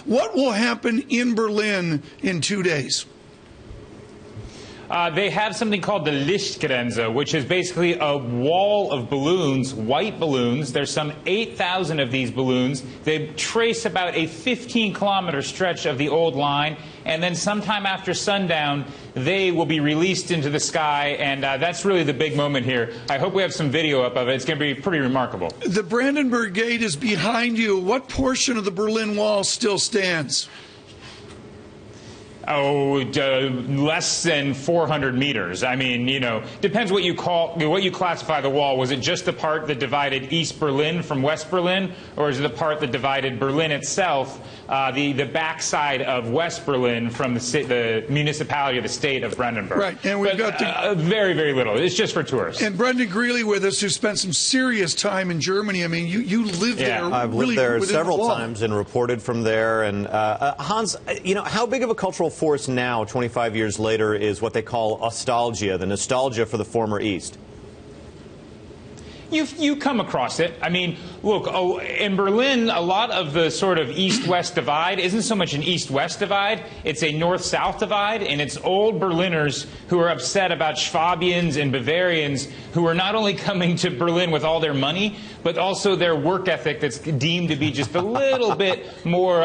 What will happen in Berlin in 2 days? They have something called the Lichtgrenze, which is basically a wall of balloons, white balloons. There's some 8,000 of these balloons. They trace about a 15-kilometer stretch of the old line, and then sometime after sundown, they will be released into the sky, and that's really the big moment here. I hope we have some video up of it. It's going to be pretty remarkable. The Brandenburg Gate is behind you. What portion of the Berlin Wall still stands? Less than 400 meters. I mean, you know, depends what you classify the wall. Was it just the part that divided East Berlin from West Berlin, or is it the part that divided Berlin itself, the backside of West Berlin from the municipality of the state of Brandenburg? Right, and we've got very, very little. It's just for tourists. And Brendan Greeley with us, who spent some serious time in Germany. I mean, you lived there. I've lived there several times and reported from there. And Hans, you know, how big of a cultural force now, 25 years later, is what they call nostalgia, the nostalgia for the former East? You come across it. I mean, look, in Berlin, a lot of the sort of east-west divide isn't so much an east-west divide. It's a north-south divide, and it's old Berliners who are upset about Swabians and Bavarians who are not only coming to Berlin with all their money, but also their work ethic that's deemed to be just a little bit more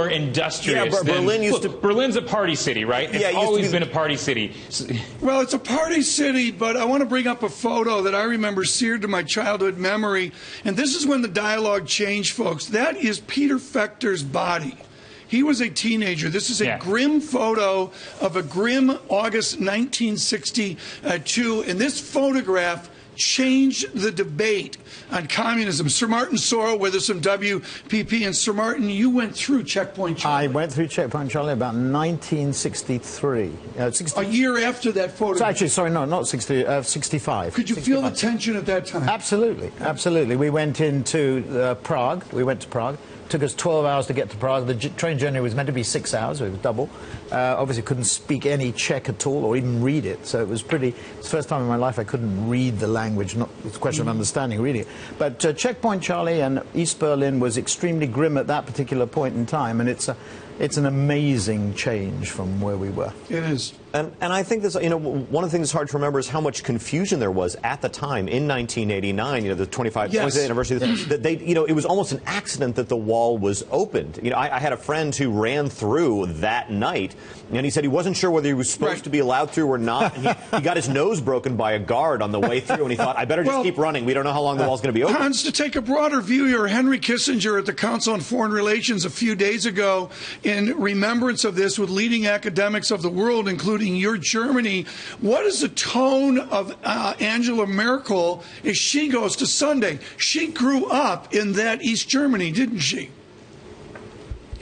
industrious. Yeah, Berlin used to... Berlin's a party city, right? It's always been a party city. Well, it's a party city, but I want to bring up a photo that I remember seared to my childhood memory, and this is when the dialogue changed, folks. That is Peter Fechter's body. He was a teenager. This is a grim photo of a grim August 1962, and this photograph changed the debate on communism. Sir Martin Sorrell with us from WPP. And Sir Martin, you went through Checkpoint Charlie. I went through Checkpoint Charlie about 1963. A year after that photograph. So actually, sorry, no, not 60, 65. Could you feel the tension at that time? Absolutely, absolutely. We went into Prague. We went to Prague. It took us 12 hours to get to Prague. The train journey was meant to be 6 hours. So it was double. Obviously couldn't speak any Czech at all or even read it. So it was it's the first time in my life I couldn't read the language. It's a question of understanding reading it. But Checkpoint Charlie and East Berlin was extremely grim at that particular point in time. And it's an amazing change from where we were. It is. And I think this, you know, one of the things that's hard to remember is how much confusion there was at the time in 1989, you know, the 25th anniversary. That it was almost an accident that the wall was opened. You know, I had a friend who ran through that night, and he said he wasn't sure whether he was supposed to be allowed through or not. And he got his nose broken by a guard on the way through, and he thought, I better just keep running. We don't know how long the wall's going to be open. Hans, to take a broader view here, Henry Kissinger at the Council on Foreign Relations a few days ago, in remembrance of this with leading academics of the world, including your Germany, what is the tone of Angela Merkel as she goes to Sunday? She grew up in that East Germany, didn't she?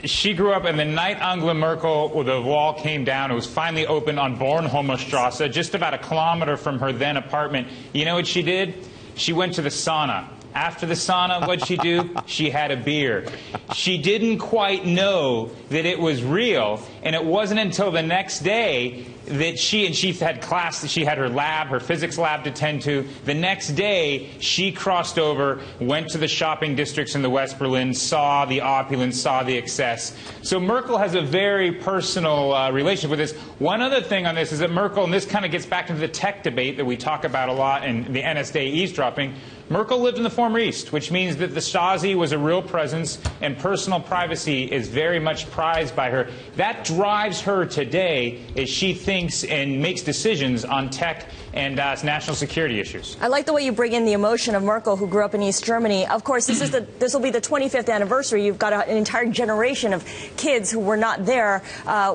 She grew up, and the night Angela Merkel, the wall came down, it was finally opened on Bornholmer Strasse, just about a kilometer from her then apartment. You know what she did? She went to the sauna. After the sauna, what'd she do? She had a beer. She didn't quite know that it was real, and it wasn't until the next day that she had class, she had her lab, her physics lab to tend to. The next day, she crossed over, went to the shopping districts in the West Berlin, saw the opulence, saw the excess. So Merkel has a very personal relationship with this. One other thing on this is that Merkel, and this kind of gets back into the tech debate that we talk about a lot in the NSA eavesdropping, Merkel lived in the former East, which means that the Stasi was a real presence and personal privacy is very much prized by her. That drives her today as she thinks and makes decisions on tech and national security issues. I like the way you bring in the emotion of Merkel, who grew up in East Germany. Of course, this will be the 25th anniversary. You've got an entire generation of kids who were not there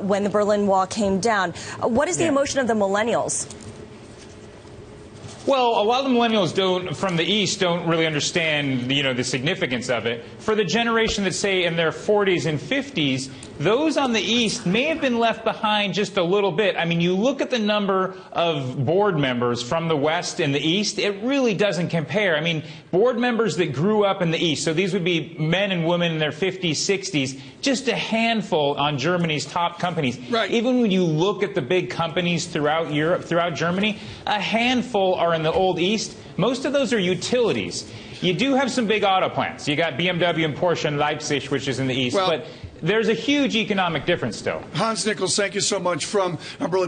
when the Berlin Wall came down. What is the emotion of the millennials? Well, a lot of the millennials from the East don't really understand, the significance of it. For the generation that, say, in their 40s and 50s, those on the East may have been left behind just a little bit. I mean, you look at the number of board members from the West and the East, it really doesn't compare. I mean, board members that grew up in the East, so these would be men and women in their 50s, 60s, just a handful on Germany's top companies. Right. Even when you look at the big companies throughout Europe, throughout Germany, a handful are in the Old East. Most of those are utilities. You do have some big auto plants. You got BMW and Porsche in Leipzig, which is in the east, but there's a huge economic difference still. Hans Nichols, thank you so much from Berlin.